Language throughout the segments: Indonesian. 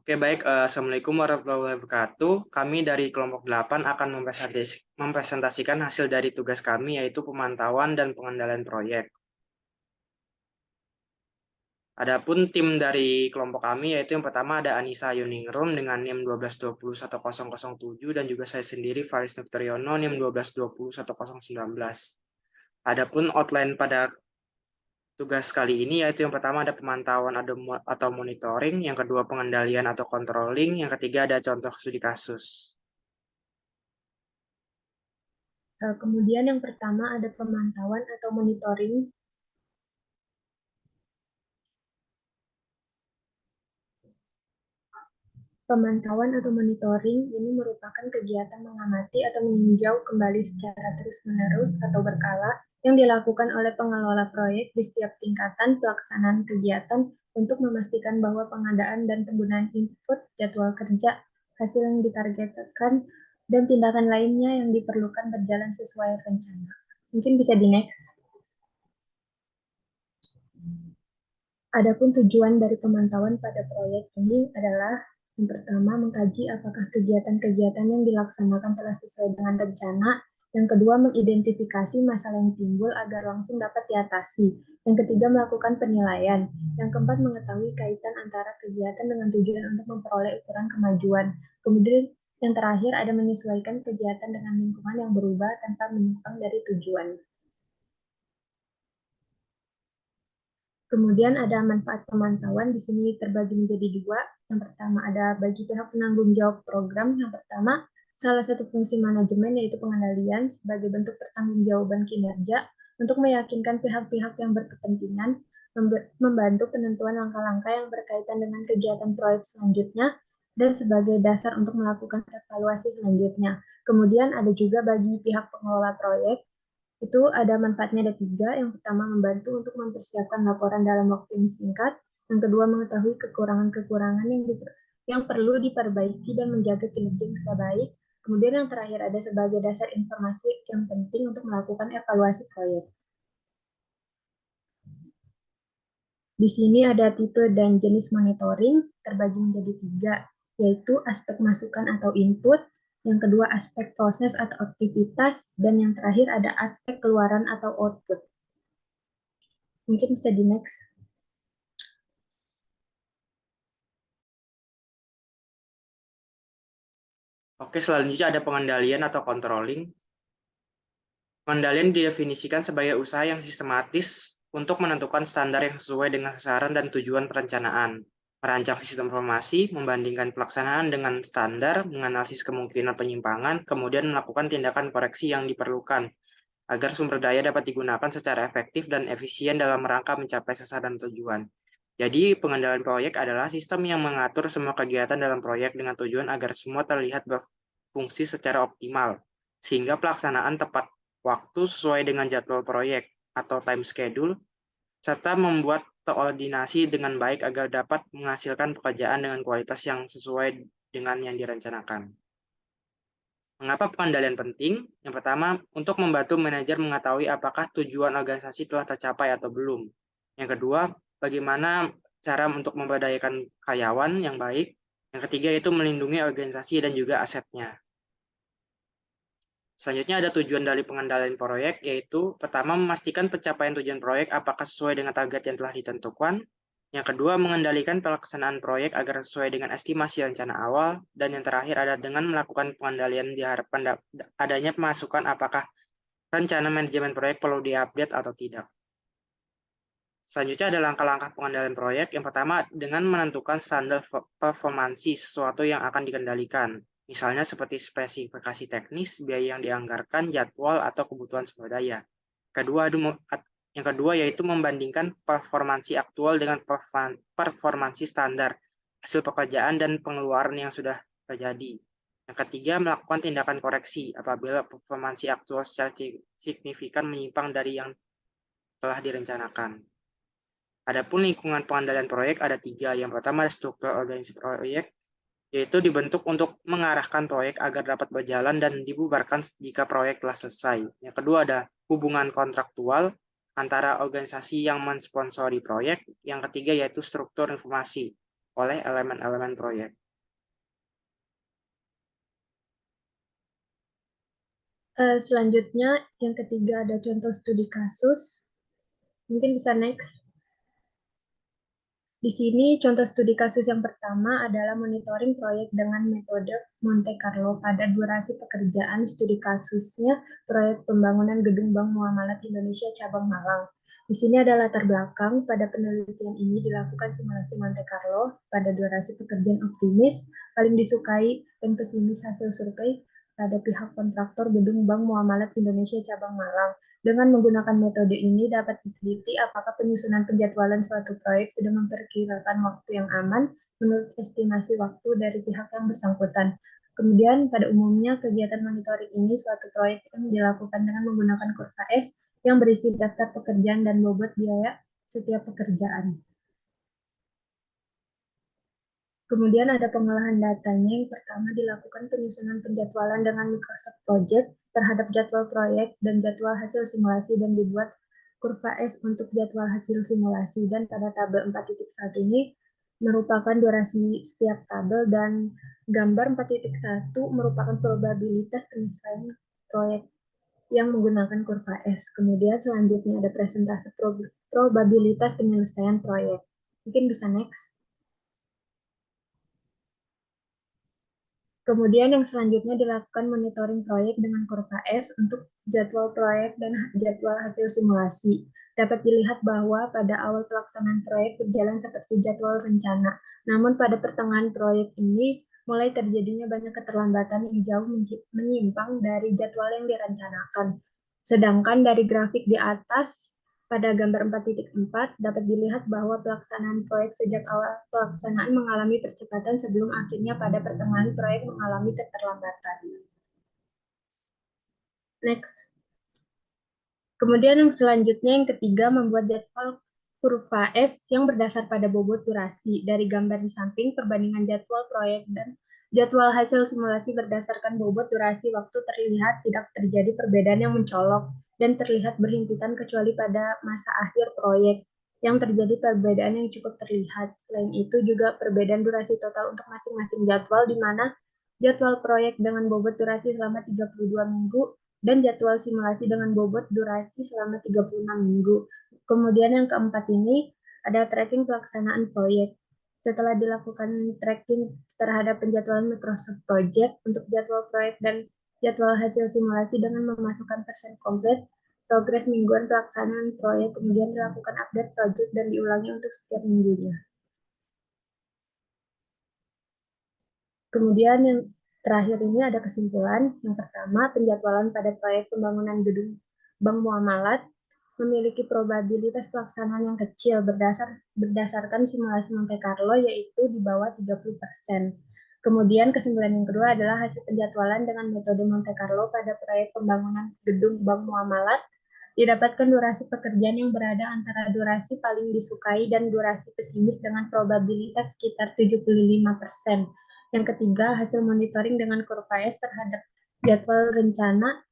Oke, baik. Assalamualaikum warahmatullahi wabarakatuh. Kami dari kelompok 8 akan mempresentasikan hasil dari tugas kami, yaitu pemantauan dan pengendalian proyek. Adapun tim dari kelompok kami, yaitu yang pertama ada Anissa Yuningrum dengan NIM 1221007 dan juga saya sendiri Faris Nuftriyono NIM 1220119. Adapun outline pada tugas kali ini yaitu yang pertama ada pemantauan atau monitoring, yang kedua pengendalian atau controlling, yang ketiga ada contoh studi kasus. Kemudian yang pertama ada pemantauan atau monitoring. Pemantauan atau monitoring ini merupakan kegiatan mengamati atau meninjau kembali secara terus-menerus atau berkala yang dilakukan oleh pengelola proyek di setiap tingkatan pelaksanaan kegiatan untuk memastikan bahwa pengadaan dan penggunaan input, jadwal kerja, hasil yang ditargetkan, dan tindakan lainnya yang diperlukan berjalan sesuai rencana. Mungkin bisa di next. Adapun tujuan dari pemantauan pada proyek ini adalah yang pertama, mengkaji apakah kegiatan-kegiatan yang dilaksanakan telah sesuai dengan rencana. Yang kedua, mengidentifikasi masalah yang timbul agar langsung dapat diatasi. Yang ketiga, melakukan penilaian. Yang keempat, mengetahui kaitan antara kegiatan dengan tujuan untuk memperoleh ukuran kemajuan. Kemudian yang terakhir, ada menyesuaikan kegiatan dengan lingkungan yang berubah tanpa menyimpang dari tujuan. Kemudian ada manfaat pemantauan, di sini terbagi menjadi dua. Yang pertama ada bagi pihak penanggung jawab program. Yang pertama, salah satu fungsi manajemen yaitu pengendalian sebagai bentuk pertanggungjawaban kinerja untuk meyakinkan pihak-pihak yang berkepentingan membantu penentuan langkah-langkah yang berkaitan dengan kegiatan proyek selanjutnya dan sebagai dasar untuk melakukan evaluasi selanjutnya. Kemudian ada juga bagi pihak pengelola proyek, itu ada manfaatnya ada tiga. Yang pertama, membantu untuk mempersiapkan laporan dalam waktu yang singkat. Yang kedua, mengetahui kekurangan-kekurangan yang perlu diperbaiki dan menjaga kinerja yang sudah baik. Kemudian yang terakhir ada sebagai dasar informasi yang penting untuk melakukan evaluasi proyek. Di sini ada tipe dan jenis monitoring terbagi menjadi tiga, yaitu aspek masukan atau input, yang kedua aspek proses atau aktivitas, dan yang terakhir ada aspek keluaran atau output. Mungkin bisa di next. Oke, selanjutnya ada pengendalian atau controlling. Pengendalian didefinisikan sebagai usaha yang sistematis untuk menentukan standar yang sesuai dengan sasaran dan tujuan perencanaan, merancang sistem informasi, membandingkan pelaksanaan dengan standar, menganalisis kemungkinan penyimpangan, kemudian melakukan tindakan koreksi yang diperlukan agar sumber daya dapat digunakan secara efektif dan efisien dalam rangka mencapai sasaran tujuan. Jadi, pengendalian proyek adalah sistem yang mengatur semua kegiatan dalam proyek dengan tujuan agar semua terlihat berfungsi secara optimal, sehingga pelaksanaan tepat waktu sesuai dengan jadwal proyek atau time schedule, serta membuat koordinasi dengan baik agar dapat menghasilkan pekerjaan dengan kualitas yang sesuai dengan yang direncanakan. Mengapa pengendalian penting? Yang pertama, untuk membantu manajer mengetahui apakah tujuan organisasi telah tercapai atau belum. Yang kedua, bagaimana cara untuk memberdayakan karyawan yang baik. Yang ketiga, yaitu melindungi organisasi dan juga asetnya. Selanjutnya ada tujuan dari pengendalian proyek, yaitu pertama memastikan pencapaian tujuan proyek apakah sesuai dengan target yang telah ditentukan. Yang kedua, mengendalikan pelaksanaan proyek agar sesuai dengan estimasi rencana awal. Dan yang terakhir ada dengan melakukan pengendalian diharapkan adanya pemasukan apakah rencana manajemen proyek perlu diupdate atau tidak. Selanjutnya ada langkah-langkah pengendalian proyek. Yang pertama, dengan menentukan standar performansi sesuatu yang akan dikendalikan. Misalnya seperti spesifikasi teknis, biaya yang dianggarkan, jadwal, atau kebutuhan sumber daya. Yang kedua yaitu membandingkan performansi aktual dengan performansi standar, hasil pekerjaan dan pengeluaran yang sudah terjadi. Yang ketiga, melakukan tindakan koreksi apabila performansi aktual secara signifikan menyimpang dari yang telah direncanakan. Adapun lingkungan pengendalian proyek ada tiga. Yang pertama ada struktur organisasi proyek, yaitu dibentuk untuk mengarahkan proyek agar dapat berjalan dan dibubarkan jika proyek telah selesai. Yang kedua ada hubungan kontraktual antara organisasi yang mensponsori proyek. Yang ketiga yaitu struktur informasi. oleh elemen-elemen proyek. Selanjutnya, yang ketiga ada contoh studi kasus. Mungkin bisa next. Di sini contoh studi kasus yang pertama adalah monitoring proyek dengan metode Monte Carlo pada durasi pekerjaan studi kasusnya proyek pembangunan Gedung Bank Muamalat Indonesia Cabang Malang. Di sini ada latar belakang pada penelitian ini dilakukan simulasi Monte Carlo pada durasi pekerjaan optimis, paling disukai dan pesimis hasil survei pada pihak kontraktor Gedung Bank Muamalat Indonesia Cabang Malang. Dengan menggunakan metode ini dapat diteliti apakah penyusunan penjadwalan suatu proyek sudah memperkirakan waktu yang aman menurut estimasi waktu dari pihak yang bersangkutan. Kemudian, pada umumnya, kegiatan monitoring ini suatu proyek yang dilakukan dengan menggunakan kurva S yang berisi daftar pekerjaan dan bobot biaya setiap pekerjaan. Kemudian ada pengolahan datanya. Yang pertama dilakukan penyusunan penjadwalan dengan Microsoft Project terhadap jadwal proyek dan jadwal hasil simulasi dan dibuat kurva S untuk jadwal hasil simulasi. Dan pada tabel 4.1 ini merupakan durasi setiap tabel dan gambar 4.1 merupakan probabilitas penyelesaian proyek yang menggunakan kurva S. Kemudian selanjutnya ada presentasi probabilitas penyelesaian proyek. Mungkin bisa next. Kemudian yang selanjutnya dilakukan monitoring proyek dengan kurva S untuk jadwal proyek dan jadwal hasil simulasi. Dapat dilihat bahwa pada awal pelaksanaan proyek berjalan seperti jadwal rencana. Namun pada pertengahan proyek ini mulai terjadinya banyak keterlambatan yang jauh menyimpang dari jadwal yang direncanakan. Sedangkan dari grafik di atas, pada gambar 4.4 dapat dilihat bahwa pelaksanaan proyek sejak awal pelaksanaan mengalami percepatan sebelum akhirnya pada pertengahan proyek mengalami keterlambatan. Next. Kemudian yang selanjutnya yang ketiga membuat jadwal kurva S yang berdasar pada bobot durasi. Dari gambar di samping perbandingan jadwal proyek dan jadwal hasil simulasi berdasarkan bobot durasi waktu terlihat tidak terjadi perbedaan yang mencolok dan terlihat berhimpitan kecuali pada masa akhir proyek yang terjadi perbedaan yang cukup terlihat. Selain itu juga perbedaan durasi total untuk masing-masing jadwal di mana jadwal proyek dengan bobot durasi selama 32 minggu dan jadwal simulasi dengan bobot durasi selama 36 minggu. Kemudian yang keempat ini ada tracking pelaksanaan proyek. Setelah dilakukan tracking terhadap penjadwalan Microsoft Project untuk jadwal proyek dan jadwal hasil simulasi dengan memasukkan persen komplit, progres mingguan pelaksanaan proyek kemudian dilakukan update project dan diulangi untuk setiap minggunya. Kemudian yang terakhir ini ada kesimpulan. Yang pertama, penjadwalan pada proyek pembangunan gedung Bank Muamalat memiliki probabilitas pelaksanaan yang kecil berdasarkan simulasi Monte Carlo yaitu di bawah 30%. Kemudian kesimpulan yang kedua adalah hasil penjadwalan dengan metode Monte Carlo pada proyek pembangunan gedung Bank Muamalat didapatkan durasi pekerjaan yang berada antara durasi paling disukai dan durasi pesimis dengan probabilitas sekitar 75%. Yang ketiga, hasil monitoring dengan kurva S terhadap jadwal rencana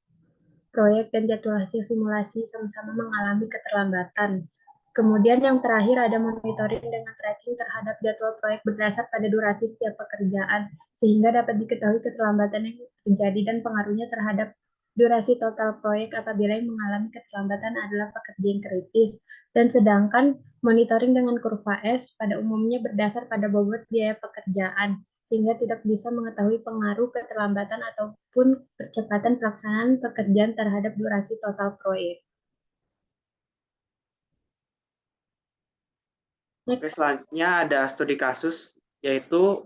proyek dan jadwal hasil simulasi sama-sama mengalami keterlambatan. Kemudian yang terakhir ada monitoring dengan tracking terhadap jadwal proyek berdasar pada durasi setiap pekerjaan, sehingga dapat diketahui keterlambatan yang terjadi dan pengaruhnya terhadap durasi total proyek apabila yang mengalami keterlambatan adalah pekerjaan kritis. Dan sedangkan monitoring dengan kurva S pada umumnya berdasar pada bobot biaya pekerjaan, sehingga tidak bisa mengetahui pengaruh keterlambatan ataupun percepatan pelaksanaan pekerjaan terhadap durasi total proyek. Next. Selanjutnya ada studi kasus, yaitu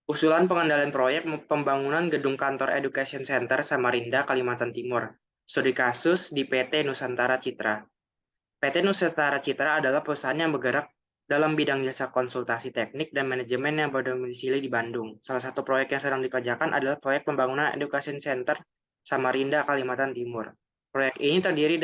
usulan pengendalian proyek pembangunan gedung kantor Education Center Samarinda, Kalimantan Timur. Studi kasus di PT Nusantara Citra. PT Nusantara Citra adalah perusahaan yang bergerak dalam bidang jasa konsultasi teknik dan manajemen yang berdomisili di Bandung. Salah satu proyek yang sedang dikerjakan adalah proyek pembangunan Education Center Samarinda, Kalimantan Timur. Proyek ini terdiri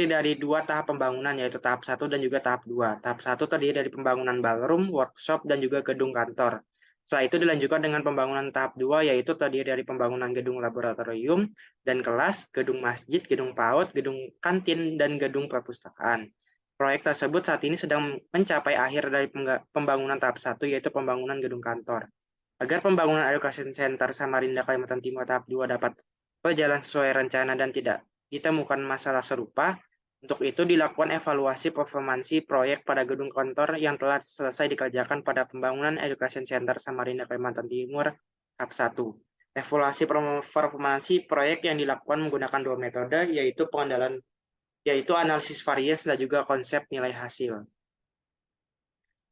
dari dua tahap pembangunan, yaitu tahap 1 dan juga tahap 2. Tahap 1 terdiri dari pembangunan ballroom, workshop, dan juga gedung kantor. Setelah itu dilanjutkan dengan pembangunan tahap 2, yaitu terdiri dari pembangunan gedung laboratorium dan kelas, gedung masjid, gedung PAUD, gedung kantin, dan gedung perpustakaan. Proyek tersebut saat ini sedang mencapai akhir dari pembangunan tahap 1, yaitu pembangunan gedung kantor. Agar pembangunan Education Center Samarinda Kalimantan Timur tahap 2 dapat berjalan sesuai rencana dan tidak ditemukan masalah serupa, untuk itu dilakukan evaluasi performansi proyek pada gedung kantor yang telah selesai dikerjakan pada pembangunan Education Center Samarinda Kalimantan Timur tahap 1. Evaluasi performansi proyek yang dilakukan menggunakan dua metode, yaitu analisis varians dan juga konsep nilai hasil.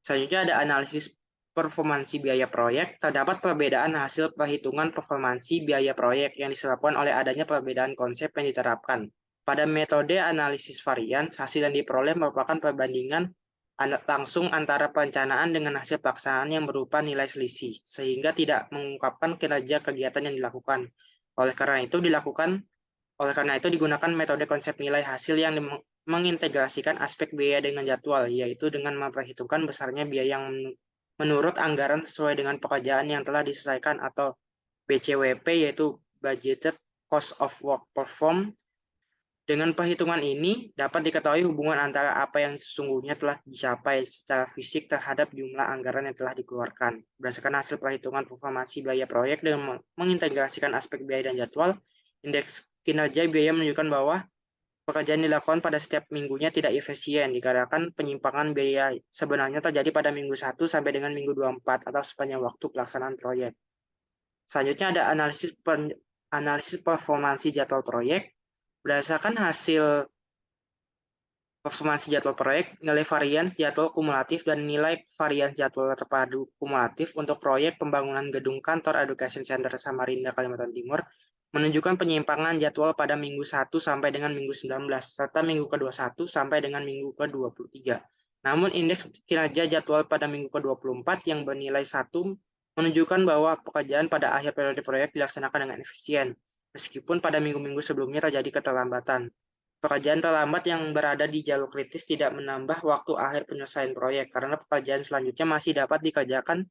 Selanjutnya ada analisis performansi biaya proyek. Terdapat perbedaan hasil perhitungan performansi biaya proyek yang disebabkan oleh adanya perbedaan konsep yang diterapkan. Pada metode analisis varians, hasil yang diperoleh merupakan perbandingan langsung antara perencanaan dengan hasil pelaksanaan yang berupa nilai selisih, sehingga tidak mengungkapkan kinerja kegiatan yang dilakukan. Oleh karena itu digunakan metode konsep nilai hasil yang mengintegrasikan aspek biaya dengan jadwal, yaitu dengan memperhitungkan besarnya biaya yang menurut anggaran sesuai dengan pekerjaan yang telah diselesaikan atau BCWP, yaitu Budgeted Cost of Work Performed. Dengan perhitungan ini, dapat diketahui hubungan antara apa yang sesungguhnya telah dicapai secara fisik terhadap jumlah anggaran yang telah dikeluarkan. Berdasarkan hasil perhitungan performansi biaya proyek dengan mengintegrasikan aspek biaya dan jadwal, indeks kinerja biaya menunjukkan bahwa pekerjaan dilakukan pada setiap minggunya tidak efisien, dikarenakan penyimpangan biaya sebenarnya terjadi pada minggu 1 sampai dengan minggu 24 atau sepanjang waktu pelaksanaan proyek. Selanjutnya ada analisis performansi jadwal proyek. Berdasarkan hasil performansi jadwal proyek, nilai varians jadwal kumulatif dan nilai varians jadwal terpadu kumulatif untuk proyek pembangunan gedung kantor Education Center Samarinda Kalimantan Timur menunjukkan penyimpangan jadwal pada minggu 1 sampai dengan minggu 19, serta minggu ke-21 sampai dengan minggu ke-23. Namun indeks kinerja jadwal pada minggu ke-24 yang bernilai 1 menunjukkan bahwa pekerjaan pada akhir periode proyek dilaksanakan dengan efisien, meskipun pada minggu-minggu sebelumnya terjadi keterlambatan. Pekerjaan terlambat yang berada di jalur kritis tidak menambah waktu akhir penyelesaian proyek, karena pekerjaan selanjutnya masih dapat dikerjakan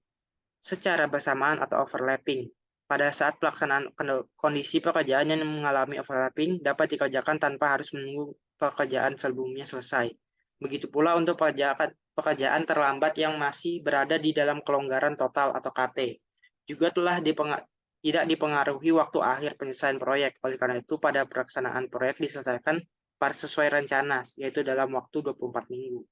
secara bersamaan atau overlapping. Pada saat pelaksanaan kondisi pekerjaan yang mengalami overlapping dapat dikerjakan tanpa harus menunggu pekerjaan sebelumnya selesai. Begitu pula untuk pekerjaan terlambat yang masih berada di dalam kelonggaran total atau KT. Juga tidak dipengaruhi waktu akhir penyelesaian proyek. Oleh karena itu, pada pelaksanaan proyek diselesaikan sesuai rencana, yaitu dalam waktu 24 minggu.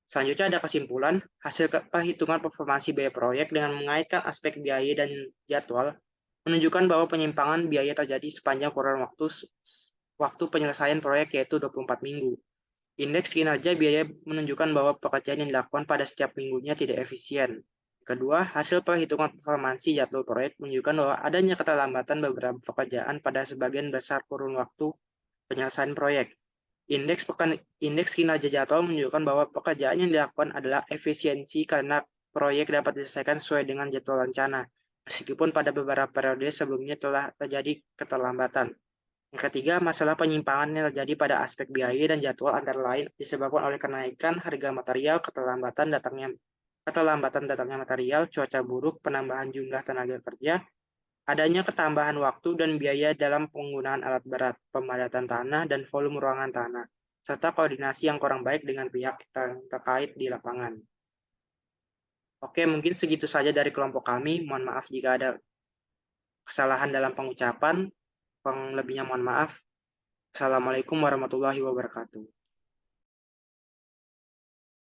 Selanjutnya ada kesimpulan, hasil perhitungan performansi biaya proyek dengan mengaitkan aspek biaya dan jadwal menunjukkan bahwa penyimpangan biaya terjadi sepanjang kurun waktu penyelesaian proyek, yaitu 24 minggu. Indeks kinerja biaya menunjukkan bahwa pekerjaan yang dilakukan pada setiap minggunya tidak efisien. Kedua, hasil perhitungan performansi jadwal proyek menunjukkan bahwa adanya keterlambatan beberapa pekerjaan pada sebagian besar kurun waktu penyelesaian proyek. Indeks kinerja jadwal menunjukkan bahwa pekerjaan yang dilakukan adalah efisiensi karena proyek dapat diselesaikan sesuai dengan jadwal rencana, meskipun pada beberapa periode sebelumnya telah terjadi keterlambatan. Yang ketiga, masalah penyimpangan yang terjadi pada aspek biaya dan jadwal antara lain disebabkan oleh kenaikan harga material, keterlambatan datangnya material, cuaca buruk, penambahan jumlah tenaga kerja, adanya ketambahan waktu dan biaya dalam penggunaan alat berat, pemadatan tanah, dan volume ruangan tanah, serta koordinasi yang kurang baik dengan pihak terkait di lapangan. Oke, mungkin segitu saja dari kelompok kami. Mohon maaf jika ada kesalahan dalam pengucapan. Kurang lebihnya mohon maaf. Assalamualaikum warahmatullahi wabarakatuh.